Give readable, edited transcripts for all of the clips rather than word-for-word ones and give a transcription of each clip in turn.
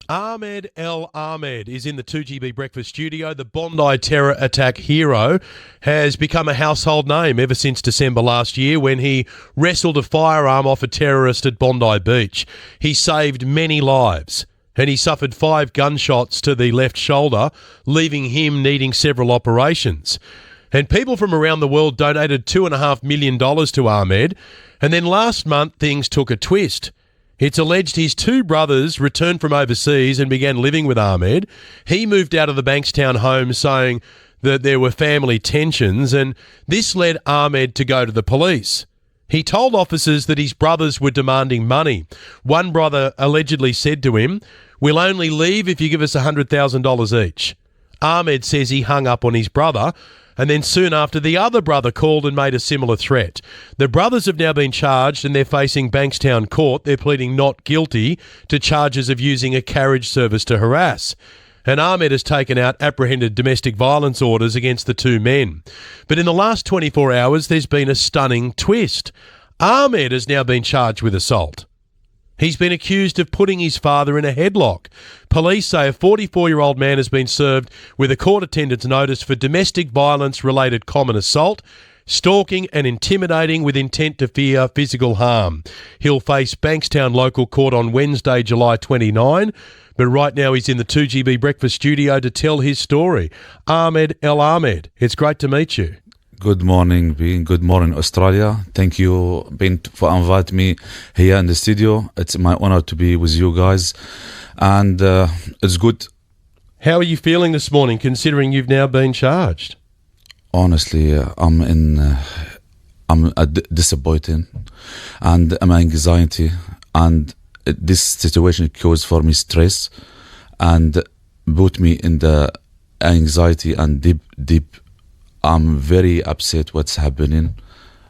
Ahmed Al Ahmed is in the 2GB Breakfast studio. The Bondi terror attack hero has become a household name ever since December last year when he wrestled a firearm off a terrorist at Bondi Beach. He saved many lives and he suffered 5 gunshots to the left shoulder, leaving him needing several operations. And people from around the world donated $2.5 million to Ahmed. And then last month, things took a twist. It's alleged his 2 brothers returned from overseas and began living with Ahmed. He moved out of the Bankstown home saying that there were family tensions, and this led Ahmed to go to the police. He told officers that his brothers were demanding money. One brother allegedly said to him, "We'll only leave if you give us $100,000 each." Ahmed says he hung up on his brother, and then soon after, the other brother called and made a similar threat. The brothers have now been charged and they're facing Bankstown court. They're pleading not guilty to charges of using a carriage service to harass. And Ahmed has taken out apprehended domestic violence orders against the 2 men. But in the last 24 hours, there's been a stunning twist. Ahmed has now been charged with assault. He's been accused of putting his father in a headlock. Police say a 44-year-old man has been served with a court attendance notice for domestic violence-related common assault, stalking and intimidating with intent to fear physical harm. He'll face Bankstown local court on Wednesday, July 29, but right now he's in the 2GB Breakfast studio to tell his story. Ahmed Al Ahmed, it's great to meet you. Good morning, Ben. Good morning, Australia. Thank you, Ben, for inviting me here in the studio. It's my honor to be with you guys, and it's good. How are you feeling this morning, considering you've now been charged? Honestly, I'm disappointed, and I'm anxiety, and this situation caused for me stress, and put me in the anxiety and deep. I'm very upset what's happening.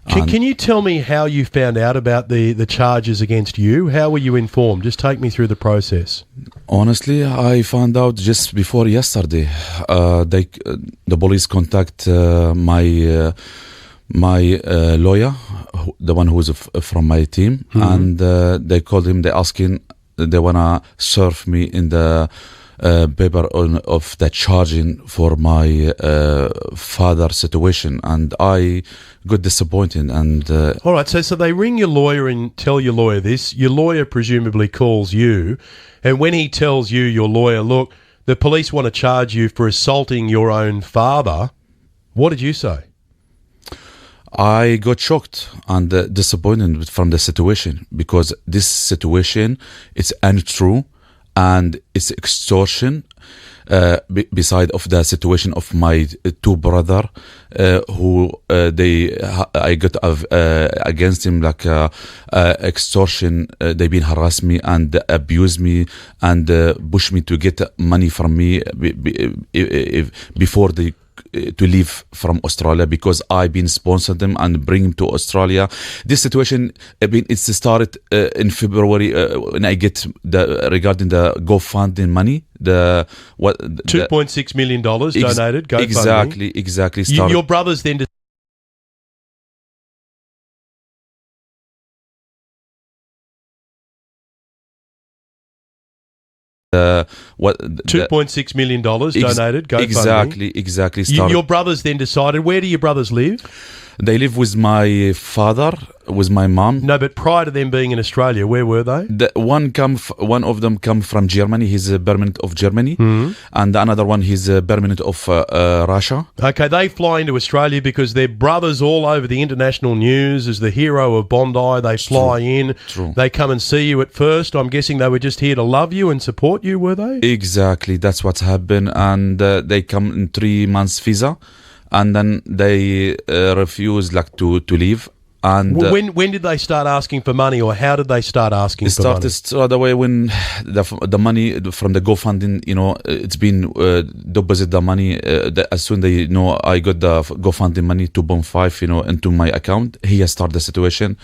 Can you tell me how you found out about the charges against you? How were you informed? Just take me through the process. Honestly, I found out just before yesterday. The police contact my lawyer, the one who's from my team, and they called him. They asking, they wanna serve me in the paper of the charging for my father situation, and I got disappointed. And all right, so they ring your lawyer and tell your lawyer this. Your lawyer presumably calls you, and when he tells you, your lawyer, look, the police want to charge you for assaulting your own father, what did you say? I got shocked and disappointed from the situation, because this situation is untrue. And it's extortion, beside of the situation of my 2 brother, who I got against him like extortion. They've been harass me and abuse me and push me to get money from me before they to leave from Australia, because I've been sponsored them and bring them to Australia. This situation, it's started in February when I get regarding the GoFundMe money. $2.6 million donated. GoFundMe. Exactly. Your brothers then. $2.6 million donated. GoFundMe. Exactly. Your brothers then decided. Where do your brothers live? They live with my father, with my mom. No, but prior to them being in Australia, where were they? One of them come from Germany. He's a permanent of Germany, and the another one he's a permanent of Russia. Okay, they fly into Australia because they're brothers all over the international news as the hero of Bondi. They fly in. True. They come and see you at first. I'm guessing they were just here to love you and support you, were they? Exactly, that's what's happened, and they come in 3 months visa. And then they refuse to leave. And when did they start asking for money, or how did they start asking for money? It started straight away when the money from the GoFundMe, it's been deposit the money. As soon as they know I got the GoFundMe money, 2.5, into my account, he has started the situation,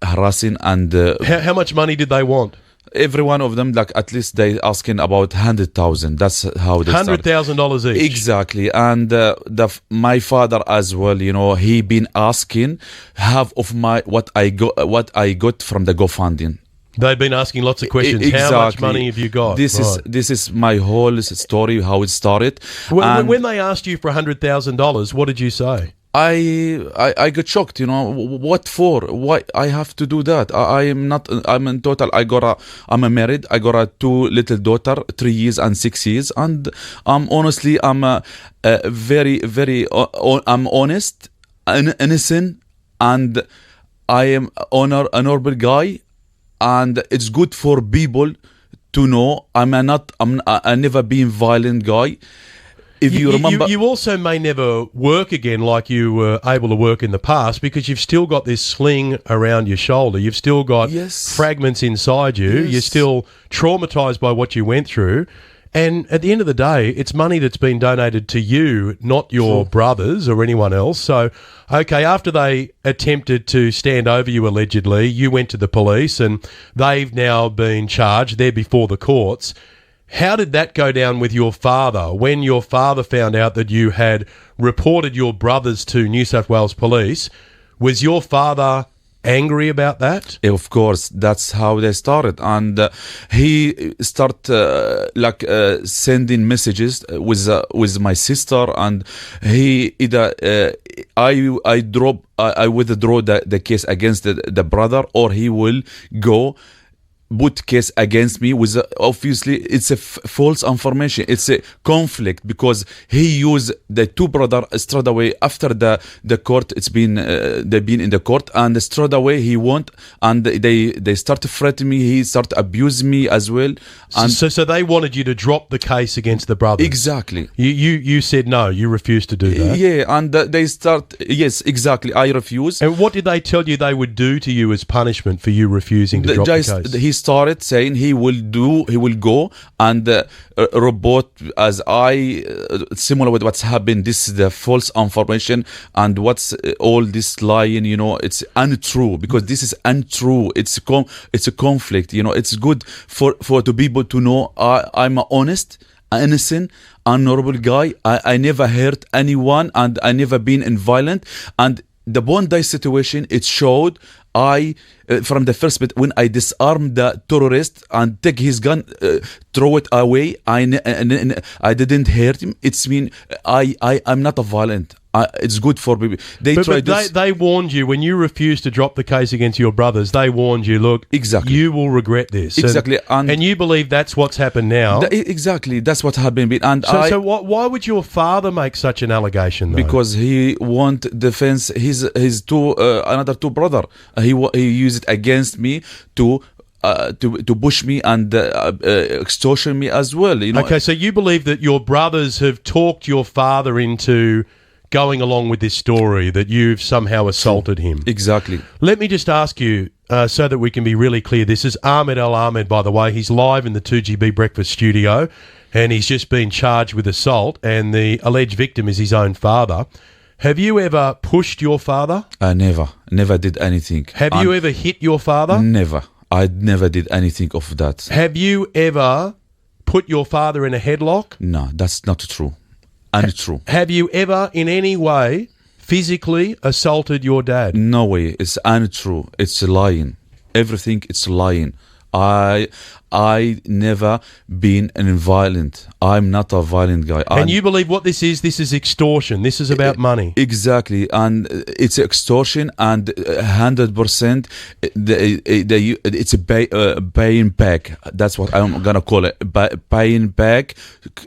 harassing and. How much money did they want? Every one of them, at least they asking about 100,000. That's how they $100,000 each. Exactly, and my father as well. He been asking half of what I got from the GoFundMe. They've been asking lots of questions. Exactly. How much money have you got? This is my whole story, how it started. When they asked you for $100,000, what did you say? I got shocked, what for? Why I have to do that? I'm in total, I'm married, I got a 2 little daughter, 3 years and 6 years, and honestly, I'm very, very, I'm honest, innocent, and I am honorable guy, and it's good for people to know I never been violent guy. If you remember, you also may never work again like you were able to work in the past, because you've still got this sling around your shoulder. You've still got fragments inside you. You're still traumatized by what you went through. And at the end of the day, it's money that's been donated to you, not your brothers or anyone else. So, okay, after they attempted to stand over you allegedly, you went to the police and they've now been charged. They're before the courts. How did that go down with your father when your father found out that you had reported your brothers to New South Wales Police? Was your father angry about that? Of course, that's how they started, and he started sending messages with my sister, and he either I withdraw the case against the brother, or he will go put case against me with obviously it's a false information. It's a conflict because he used the 2 brother straight away after the court. It's been they've been in the court, and straight away he won't, and they start to threaten me. He start abusing me as well. And so they wanted you to drop the case against the brothers. Exactly. You said no. You refused to do that. Yeah, and they start. Yes, exactly. I refuse. And what did they tell you they would do to you as punishment for you refusing to drop the case? He started saying he will go and report as similar with what's happened. This is the false information, and what's all this lying, it's untrue, because this is untrue. It's a conflict, it's good for the people to know I'm honest, innocent, honorable guy. I never hurt anyone, and I never been in violent. And the Bondi situation, it showed from the first bit, when I disarmed the terrorist and take his gun, throw it away, I didn't hurt him. It's mean I'm not a violent. It's good for people. They warned you when you refused to drop the case against your brothers. They warned you, look, exactly, you will regret this. Exactly, and you believe that's what's happened now. Exactly, that's what happened. And so why would your father make such an allegation, though? Because he want defense his another 2 brother. He used it against me to push me and extortion me as well. Okay, so you believe that your brothers have talked your father into going along with this story, that you've somehow assaulted him. Exactly. Let me just ask you, so that we can be really clear, this is Ahmed Al Ahmed, by the way. He's live in the 2GB Breakfast studio, and he's just been charged with assault, and the alleged victim is his own father. Have you ever pushed your father? Never did anything. Have you ever hit your father? Never. I never did anything of that. Have you ever put your father in a headlock? No, that's not true. Untrue. Have you ever in any way physically assaulted your dad? No way. It's untrue. It's lying. Everything, it's lying. I never been violent. I'm not a violent guy. And you believe what this is? This is extortion. This is about money. Exactly, and it's extortion, and 100%. It's a paying back. That's what I'm gonna call it. Paying back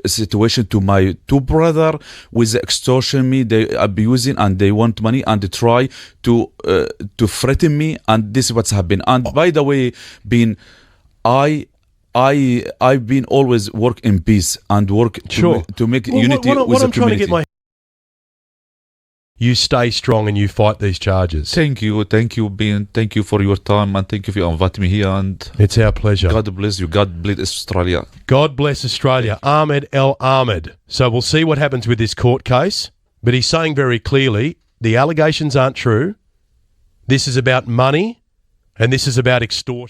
situation to my 2 brother with extortion me. They abusing and they want money and they try to threaten me. And this is what's happened. And by the way, I've been always work in peace and work to make unity with the community. You stay strong and you fight these charges. Thank you, Ben. Thank you for your time, and thank you for inviting me here. And it's our pleasure. God bless you. God bless Australia. God bless Australia. Ahmed Al Ahmed. So we'll see what happens with this court case. But he's saying very clearly the allegations aren't true. This is about money, and this is about extortion.